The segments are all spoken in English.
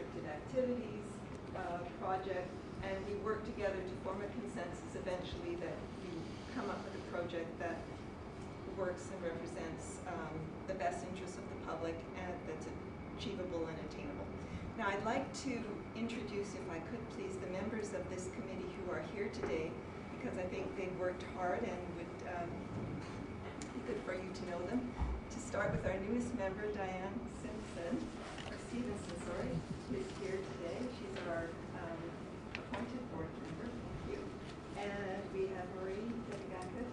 restricted activities project, and we work together to form a consensus eventually that we come up with a project that works and represents the best interests of the public and that's achievable and attainable. Now I'd like to introduce, if I could please, the members of this committee who are here today, because I think they've worked hard and would be good for you to know them. To start with our newest member, Diane Stevenson, who is here today. She's our appointed board member. Thank you. And we have Marie Dedegakis,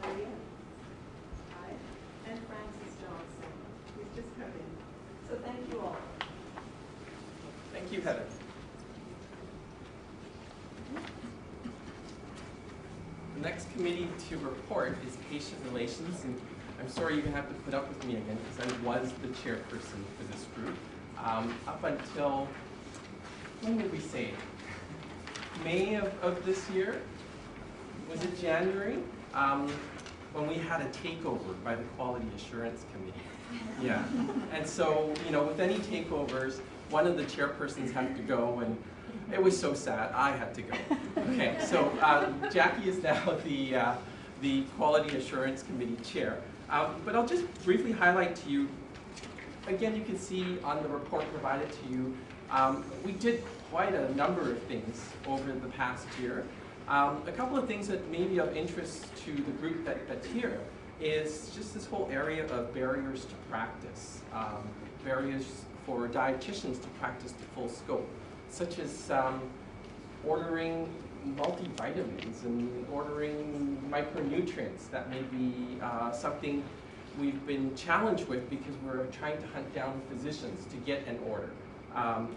Maria. Hi. And Francis Johnson, who's just come in. So thank you all. Thank you, Heather. The next committee to report is patient relations, and I'm sorry you're going to have to put up with me again because I was the chairperson for this group. Up until, when did we say? May of this year? Was it January? When we had a takeover by the Quality Assurance Committee. Yeah, and so, you know, with any takeovers, one of the chairpersons had to go, and it was so sad, I had to go. Okay, so Jackie is now the Quality Assurance Committee chair. But I'll just briefly highlight to you, again, you can see on the report provided to you, we did quite a number of things over the past year. A couple of things that may be of interest to the group that's here is just this whole area of barriers to practice, barriers for dietitians to practice the full scope, such as ordering multivitamins and ordering micronutrients. That may be something we've been challenged with because we're trying to hunt down physicians to get an order.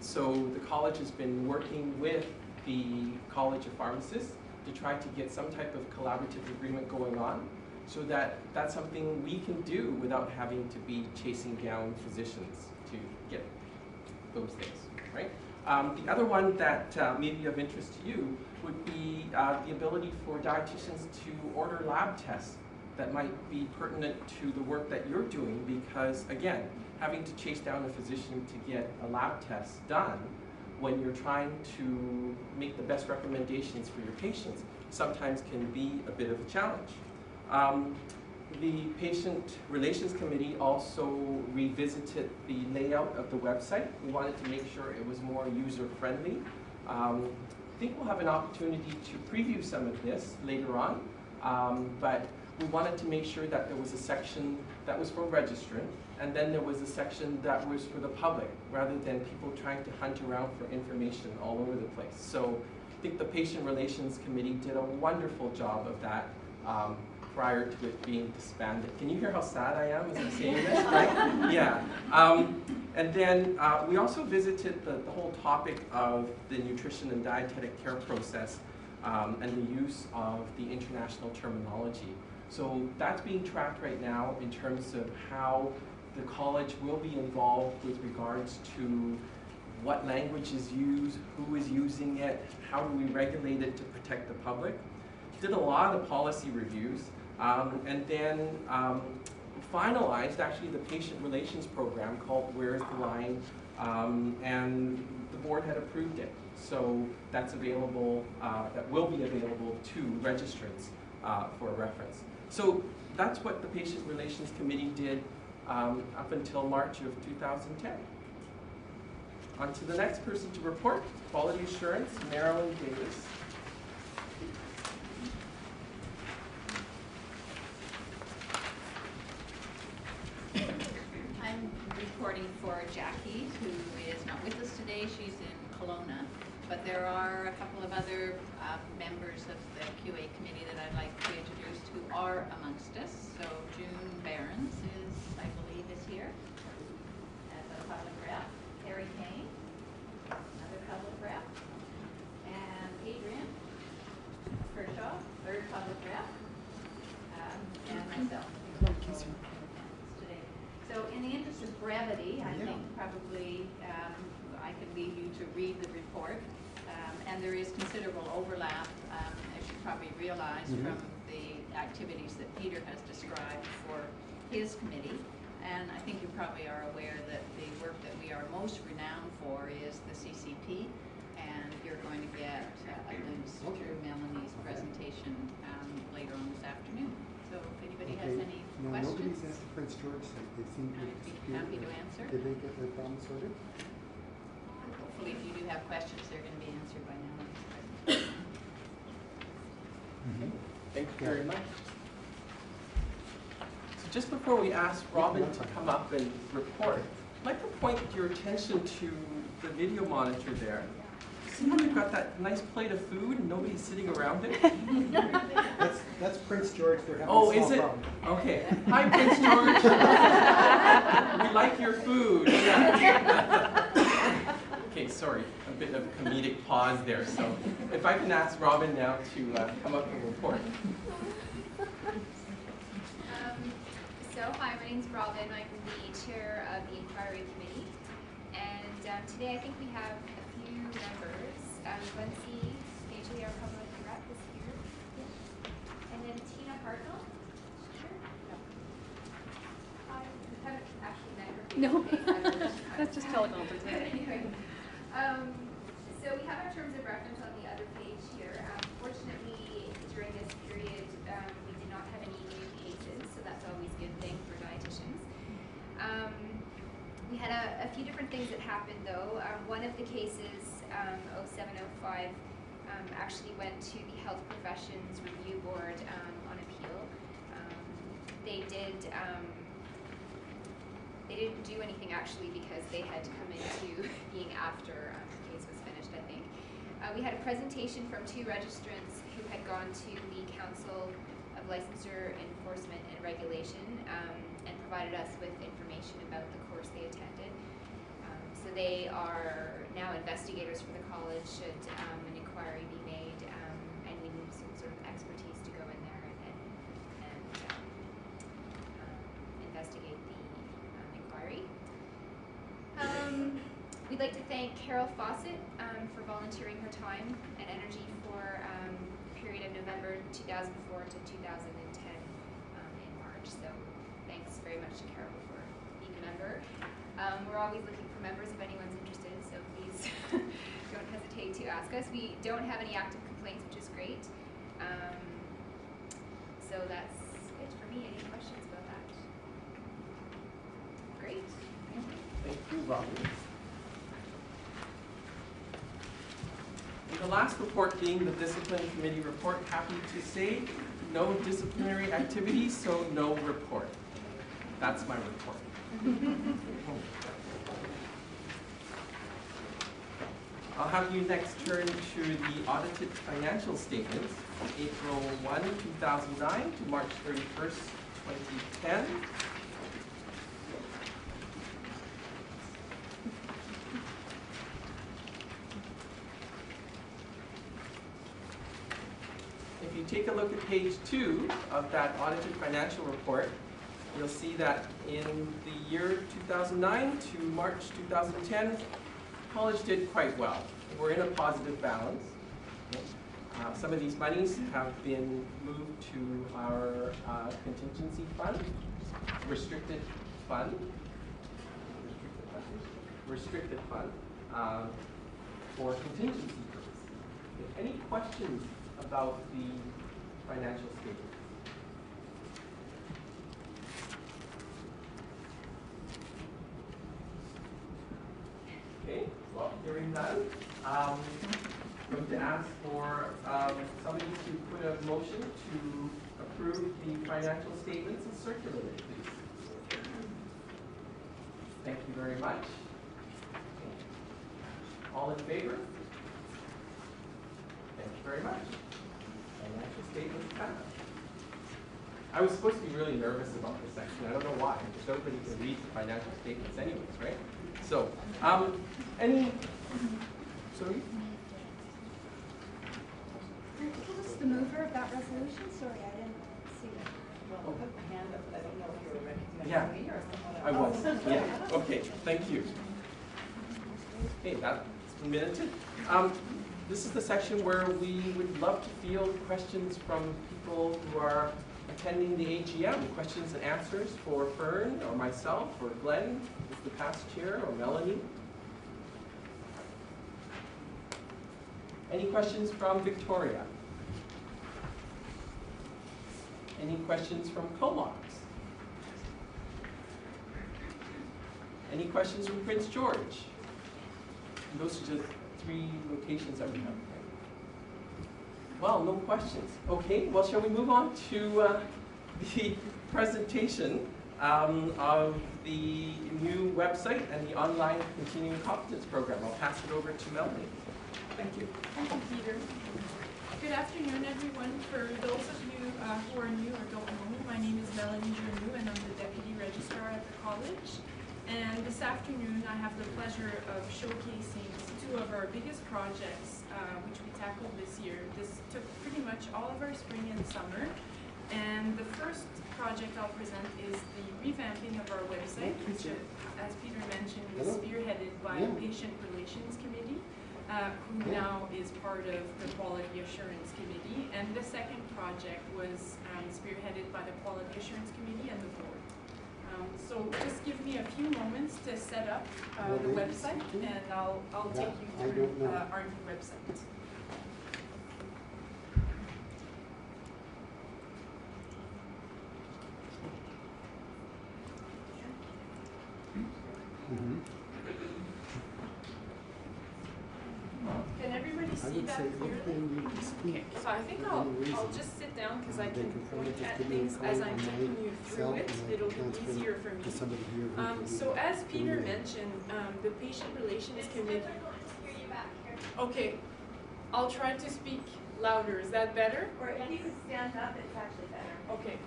So the college has been working with the College of Pharmacists to try to get some type of collaborative agreement going on, so that that's something we can do without having to be chasing down physicians to get those things, right? The other one that may be of interest to you would be the ability for dietitians to order lab tests that might be pertinent to the work that you're doing, because again, having to chase down a physician to get a lab test done when you're trying to make the best recommendations for your patients sometimes can be a bit of a challenge. The Patient Relations Committee also revisited the layout of the website. We wanted to make sure it was more user-friendly. I think we'll have an opportunity to preview some of this later on, but we wanted to make sure that there was a section that was for registrant, and then there was a section that was for the public, rather than people trying to hunt around for information all over the place. So I think the Patient Relations Committee did a wonderful job of that prior to it being disbanded. Can you hear how sad I am as I'm saying this, right? Yeah. And then we also visited the whole topic of the nutrition and dietetic care process and the use of the international terminology. So that's being tracked right now in terms of how the college will be involved with regards to what language is used, who is using it, how do we regulate it to protect the public. Did a lot of policy reviews, and then finalized actually the patient relations program called Where's the Line, and the board had approved it. So that's available, that will be available to registrants for reference. So that's what the Patient Relations Committee did up until March of 2010. On to the next person to report, Quality Assurance, Marilyn Davis. I'm reporting for Jackie, who is not with us today. She's in Kelowna, but there are a couple of other members of the QA committee that I'd like to introduce who are amongst us. So June Behrens is, I believe, is here as a public rep. Terry Kane, another public rep, and Adrian Kershaw, third public rep, and myself. Today. So in the interest of brevity, I think probably I can leave you to read the report. And there is considerable overlap, as you probably realize, from the activities that Peter has described for his committee. And I think you probably are aware that the work that we are most renowned for is the CCP. And you're going to get a glimpse through Melanie's presentation later on this afternoon. So if anybody has any questions. Nobody's asked Prince George. They seem to have I'd be disappeared. happy to answer. Did they get their problem sorted? Hopefully, if you do have questions, they're going to be answered by Melanie's presentation. Thank you very much. So just before we ask Robin to come up and report, I'd like to point your attention to the video monitor there. See how we've got that nice plate of food and nobody's sitting around it? That's Prince George. They're having Oh, a small is it? problem. Okay. Hi, Prince George. We like your food. Yeah. Okay, sorry. A bit of comedic pause there. So if I can ask Robin now to come up and report. Hi, my name's Robin. I'm the chair of the inquiry committee. And today I think we have a few members. Lindsay Stagely, our public rep, is here. And then Tina Hartnell. Sure. No. I haven't actually met her. No, that's just teleconference. Anyway, so we have our terms of reference on the other page here. Fortunately, during this period, we did not have any new cases, so that's always a good thing for dietitians. We had a few different things that happened though. One of the cases, 0705, actually went to the Health Professions Review Board on appeal. They didn't do anything actually because they had to come into being after the case was finished, I think. We had a presentation from two registrants who had gone to the Council of Licensure Enforcement and Regulation and provided us with information about the course they attended. So they are now investigators for the college should an inquiry be made, and we need some sort of expertise to go in there and investigate the inquiry. We'd like to thank Carol Fawcett for volunteering her time and energy for the period of November 2004 to 2010 in March. So thanks very much to Carol for being a member. We're always looking for members if anyone's interested, so please don't hesitate to ask us. We don't have any active complaints, which is great. So that's it for me. Any questions about that? Great. Thank you, Robin. And the last report being the Discipline Committee report, happy to say no disciplinary activities, so no report. That's my report. I'll have you next turn to the audited financial statements from April 1, 2009 to March 31st, 2010. If you take a look at page 2 of that audited financial report, you'll see that in the year 2009 to March 2010, college did quite well. We're in a positive balance. Some of these monies have been moved to our contingency fund, restricted fund for contingency purposes. Any questions about the financial statement? Okay, well, hearing none, I'm going to ask for somebody to put a motion to approve the financial statements and circulate it, please. Thank you very much. All in favor? Thank you very much. Financial statements passed. I was supposed to be really nervous about this section. I don't know why, because nobody can read the financial statements anyways, right? So, sorry? Who was the mover of that resolution? Sorry, I didn't see that. Well, put the hand up, but I don't know if you were recognizing Yeah, me or someone else. I was. Yeah. Okay, thank you. Okay, that's been minuted. This is the section where we would love to field questions from people who are attending the AGM. Questions and answers for Fern or myself or Glenn, as the past chair, or Melanie? Any questions from Victoria? Any questions from Comox? Any questions from Prince George? And those are just 3 locations that we have. Well, no questions. Okay, well, shall we move on to the presentation of the new website and the online continuing competence program. I'll pass it over to Melanie. Thank you. Thank you, Peter. Good afternoon, everyone. For those of you who are new or don't know me, my name is Melanie Journoux, and I'm the Deputy Registrar at the college. And this afternoon, I have the pleasure of showcasing 2 of our biggest projects, which we tackled this year. This took pretty much all of our spring and summer. And the first project I'll present is the revamping of our website, which, as Peter mentioned, was spearheaded by the Patient Relations Committee, who now is part of the Quality Assurance Committee. And the second project was spearheaded by the Quality Assurance Committee and the board. So just give me a few moments to set up the website, and I'll take you through our new website. Can everybody see that clearly? Okay, so I think I'll just sit down because I can point at things as I'm taking you through it. It'll be easier for me. So as Peter mentioned, the Patient Relations Committee. Okay, I'll try to speak louder. Is that better? Or if you could stand up, it's actually better. Okay.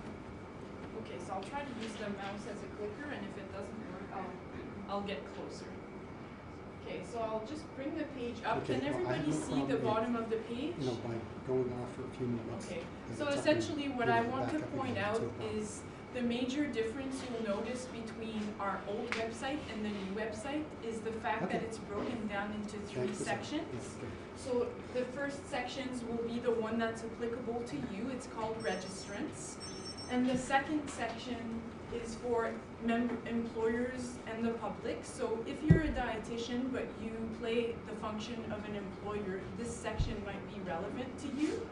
Okay, so I'll try to use the mouse as a clicker, and if it doesn't work, I'll get closer. Okay, so I'll just bring the page up. Okay, Can everybody see the bottom of the page? No, by going off for a few minutes. Okay, so essentially what I want to point out is the major difference you'll notice between our old website and the new website is the fact that it's broken down into 3 sections. So the first sections will be the one that's applicable to you. It's called registrants. And the second section is for employers and the public. So if you're a dietitian but you play the function of an employer, this section might be relevant to you.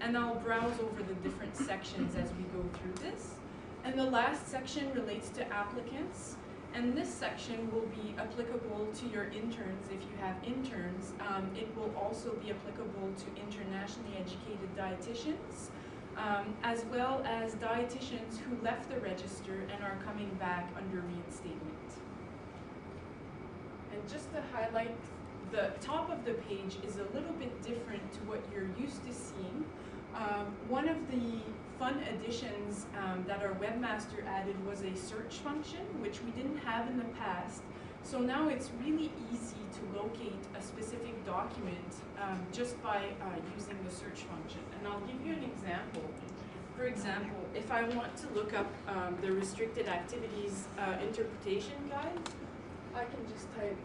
And I'll browse over the different sections as we go through this. And the last section relates to applicants. And this section will be applicable to your interns if you have interns. It will also be applicable to internationally educated dietitians. As well as dietitians who left the register and are coming back under reinstatement. And just to highlight, the top of the page is a little bit different to what you're used to seeing. One of the fun additions that our webmaster added was a search function, which we didn't have in the past. So now it's really easy to locate a specific document just by using the search function. And I'll give you an example. For example, if I want to look up the restricted activities interpretation guide, I can just type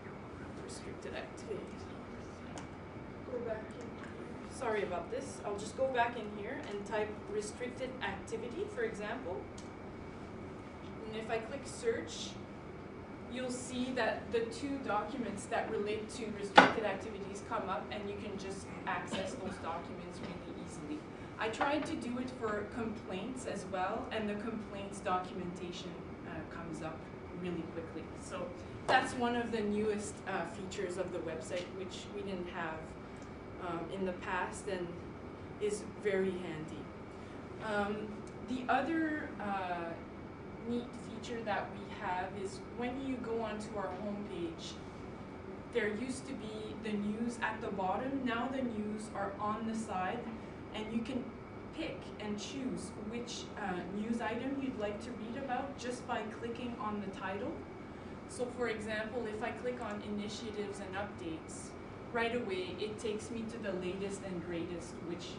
restricted activities. Go back in. Sorry about this. I'll just go back in here and type restricted activity, for example. And if I click search, you'll see that the 2 documents that relate to restricted activities come up, and you can just access those documents really easily. I tried to do it for complaints as well, and the complaints documentation comes up really quickly. So that's one of the newest features of the website, which we didn't have in the past and is very handy. The other neat feature that we have is when you go onto our homepage, there used to be the news at the bottom. Now the news are on the side, and you can pick and choose which news item you'd like to read about just by clicking on the title. So for example, if I click on initiatives and updates, right away it takes me to the latest and greatest, which